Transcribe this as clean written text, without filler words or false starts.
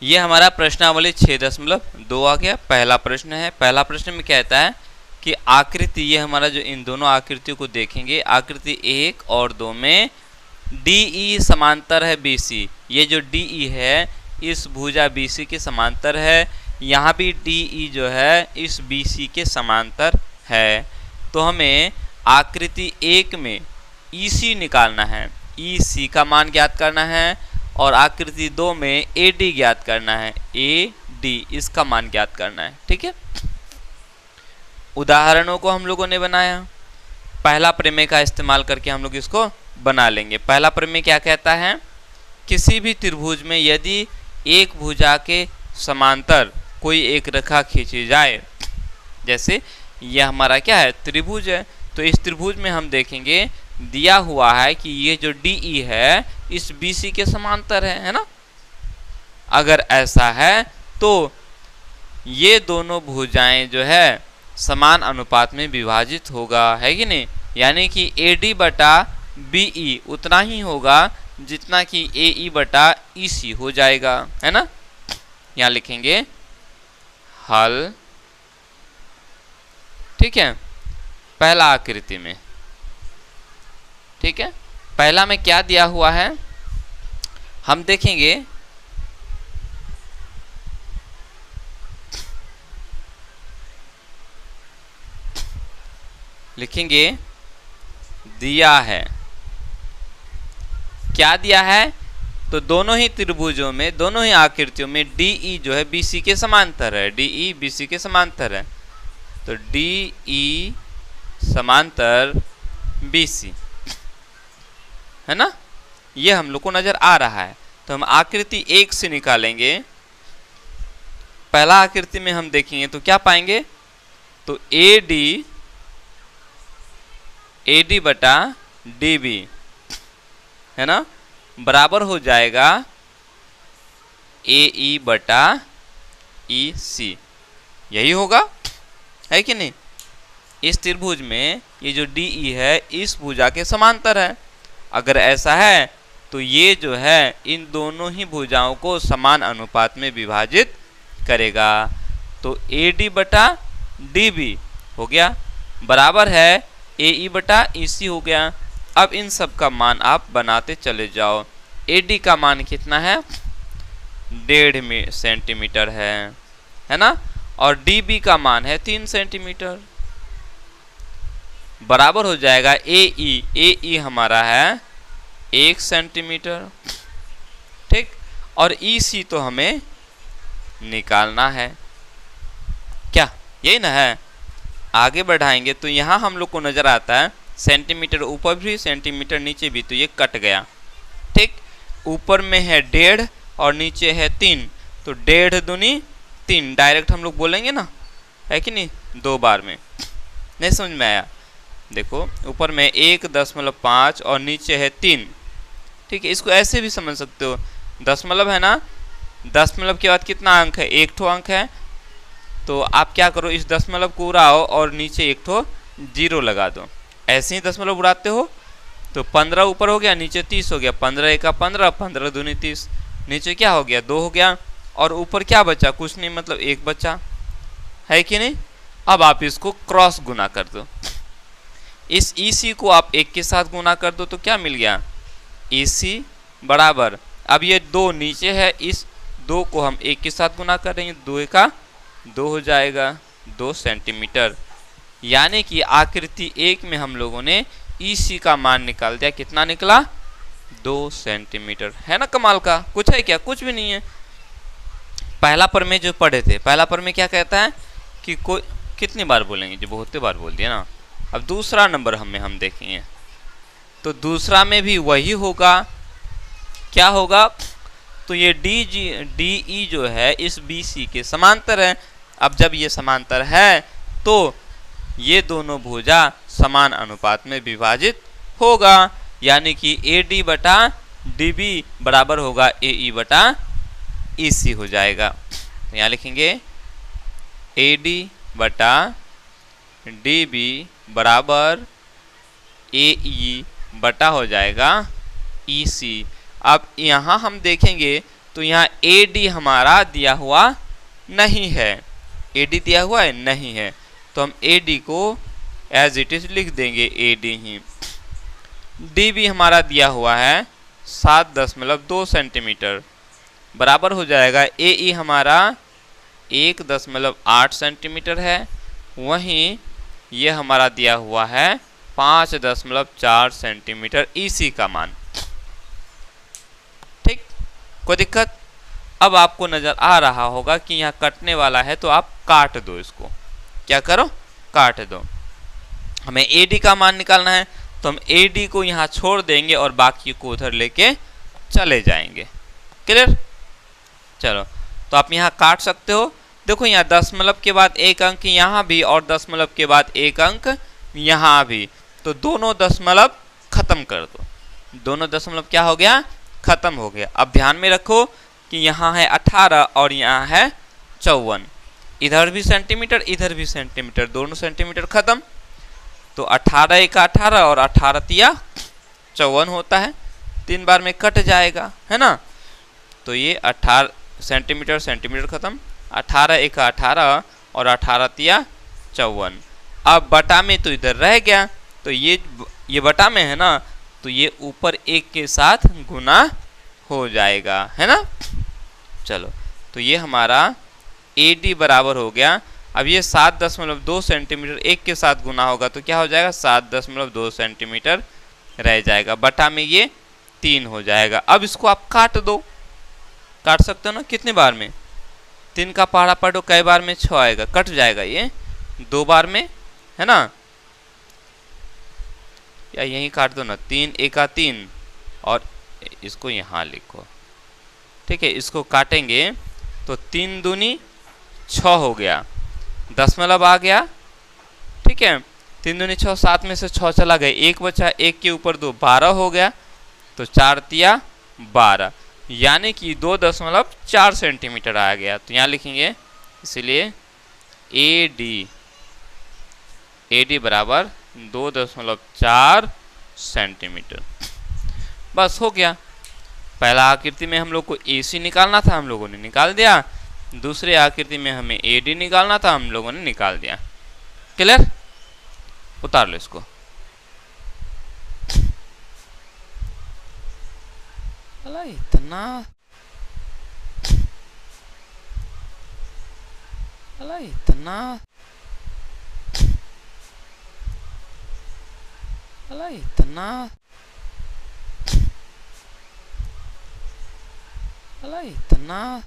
ये हमारा प्रश्नावली 6.2 आ गया। पहला प्रश्न है। पहला प्रश्न में कहता है कि आकृति, ये हमारा जो इन दोनों आकृतियों को देखेंगे, आकृति 1 और 2 में DE समांतर है BC। ये जो DE है इस भुजा BC के समांतर है। यहाँ भी DE जो है इस BC के समांतर है। तो हमें आकृति 1 में EC निकालना है, EC का मान ज्ञात करना है, और आकृति 2 में AD ज्ञात करना है, AD इसका मान ज्ञात करना है। ठीक है, उदाहरणों को हम लोगों ने बनाया। पहला प्रमेय का इस्तेमाल करके हम लोग इसको बना लेंगे। पहला प्रमेय क्या कहता है, किसी भी त्रिभुज में यदि एक भुजा के समांतर कोई एक रेखा खींची जाए, जैसे यह हमारा क्या है, त्रिभुज है, तो इस त्रिभुज में हम देखेंगे दिया हुआ है कि ये जो DE है इस BC के समांतर है ना। अगर ऐसा है तो ये दोनों भुजाएं जो है समान अनुपात में विभाजित होगा, है कि नहीं। यानी कि AD बटा BE उतना ही होगा जितना कि AE बटा EC हो जाएगा, है ना। यहाँ लिखेंगे हल। ठीक है, पहला आकृति में, ठीक है, पहला में क्या दिया हुआ है हम देखेंगे। लिखेंगे दिया है, क्या दिया है, तो दोनों ही त्रिभुजों में, दोनों ही आकृतियों में DE जो है BC के समांतर है, DE BC के समांतर है। तो DE समांतर BC, है ना, ये हम लोग को नजर आ रहा है। तो हम आकृति 1 से निकालेंगे। पहला आकृति में हम देखेंगे तो क्या पाएंगे, तो AD बटा DB, है ना, बराबर हो जाएगा AE बटा EC। यही होगा, है कि नहीं। इस त्रिभुज में ये जो DE है इस भुजा के समांतर है। अगर ऐसा है तो ये जो है इन दोनों ही भुजाओं को समान अनुपात में विभाजित करेगा। तो AD बटा DB हो गया, बराबर है AE बटा EC हो गया। अब इन सब का मान आप बनाते चले जाओ। AD का मान कितना है, 1.5 सेंटीमीटर है ना, और DB का मान है 3 सेंटीमीटर, बराबर हो जाएगा AE हमारा है 1 सेंटीमीटर। ठीक, और EC तो हमें निकालना है, क्या यही ना है। आगे बढ़ाएंगे तो यहाँ हम लोग को नजर आता है सेंटीमीटर ऊपर भी सेंटीमीटर नीचे भी, तो ये कट गया। ठीक, ऊपर में है 1.5 और नीचे है 3, तो 1.5 दूनी 3 डायरेक्ट हम लोग बोलेंगे ना, है कि नहीं, 2 बार में। नहीं समझ में आया, देखो ऊपर में 1.5 और नीचे है 3। ठीक है, इसको ऐसे भी समझ सकते हो, दशमलव है ना, दशमलव के बाद कितना अंक है, 1 ठो अंक है। तो आप क्या करो, इस दशमलव को उड़ाओ और नीचे 1 ठो 0 लगा दो। ऐसे ही दशमलव उड़ाते हो तो 15 ऊपर हो गया, नीचे 30 हो गया, 15 एका 15, 15 दूनी 30, नीचे क्या हो गया, 2 हो गया, और ऊपर क्या बचा, कुछ नहीं, मतलब 1 बचा, है कि नहीं। अब आप इसको क्रॉस गुना कर दो, इस EC को आप 1 के साथ गुना कर दो तो क्या मिल गया, EC बराबर, अब ये 2 नीचे है, इस 2 को हम 1 के साथ गुना कर देंगे, 2 का 2 हो जाएगा, 2 सेंटीमीटर। यानी कि आकृति 1 में हम लोगों ने EC का मान निकाल दिया, कितना निकला, 2 सेंटीमीटर। है ना कमाल का, कुछ है क्या, कुछ भी नहीं है। पहला प्रमेय जो पढ़े थे, पहला प्रमेय क्या कहता है कि कोई, कितनी बार बोलेंगे, जो बहुत बार बोल दिया ना। अब दूसरा नंबर हम देखेंगे, तो दूसरा में भी वही होगा, क्या होगा, तो ये DE जो है इस BC के समांतर है। अब जब ये समांतर है तो ये दोनों भुजा समान अनुपात में विभाजित होगा, यानी कि AD बटा DB बराबर होगा AE बटा EC हो जाएगा। तो यहाँ लिखेंगे AD बटा DB बराबर AE बटा हो जाएगा EC। अब यहाँ हम देखेंगे तो यहाँ AD हमारा दिया हुआ नहीं है। AD दिया हुआ है नहीं है, तो हम AD को एज इट इज लिख देंगे AD ही। DB हमारा दिया हुआ है 7.2 सेंटीमीटर, बराबर हो जाएगा AE हमारा 1.8 सेंटीमीटर है। वहीं ये हमारा दिया हुआ है 5.4 सेंटीमीटर EC का मान। ठीक, कोई दिक्कत? अब आपको नजर आ रहा होगा कि यहाँ कटने वाला है, तो आप काट दो इसको। क्या करो? काट दो। हमें AD का मान निकालना है, तो हम AD को यहाँ छोड़ देंगे और बाकी को उधर लेके चले जाएंगे। क्लियर? चलो, तो आप यहाँ काट सकते हो। देखो यहाँ दशमलव के बाद एक अंक यहाँ भी और दशमलव के बाद एक अंक यहाँ भी, तो दोनों दशमलव खत्म कर दो। दोनों दशमलव क्या हो गया? खत्म हो गया। अब ध्यान में रखो कि यहाँ है 18 और यहाँ है 54। इधर भी सेंटीमीटर इधर भी सेंटीमीटर, दोनों सेंटीमीटर खत्म। तो 18 एका 18 और 18 तिया 54 होता है, 3 बार में कट जाएगा, है ना। तो ये 18 सेंटीमीटर सेंटीमीटर खत्म, 18 एका 18 और 18 तिया 54। अब बटा में तो इधर रह गया, तो ये बटा में है ना, तो ये ऊपर एक के साथ गुना हो जाएगा, है ना। चलो, तो ये हमारा AD बराबर हो गया। अब ये 7.2 सेंटीमीटर एक के साथ गुना होगा तो क्या हो जाएगा? 7.2 सेंटीमीटर रह जाएगा, बटा में ये 3 हो जाएगा। अब इसको आप काट दो, काट सकते हो ना। कितने बार में? 3 का पहाड़ा पढ़ो, कई बार में 6 आएगा, कट जाएगा ये 2 बार में, है ना। या यहीं काट दो ना, 3 एका 3 और इसको यहाँ लिखो। ठीक है, इसको काटेंगे तो 3 दूनी 6 हो गया, दशमलव आ गया। ठीक है, 3 दूनी 6, 7 में से 6 चला गया, 1 बचा, 1 के ऊपर 2, 12 हो गया। तो 4 तिया 12, यानी कि 2.4 सेंटीमीटर आ गया। तो यहाँ लिखेंगे, इसलिए AD बराबर 2.4 सेंटीमीटर। बस हो गया। पहला आकृति में हम लोग को AC निकालना था, हम लोगों ने निकाल दिया। दूसरे आकृति में हमें AD निकालना था, हम लोगों ने निकाल दिया। क्लियर? उतार लो इसको। अला इतना अला इतना अला इतना अला इतना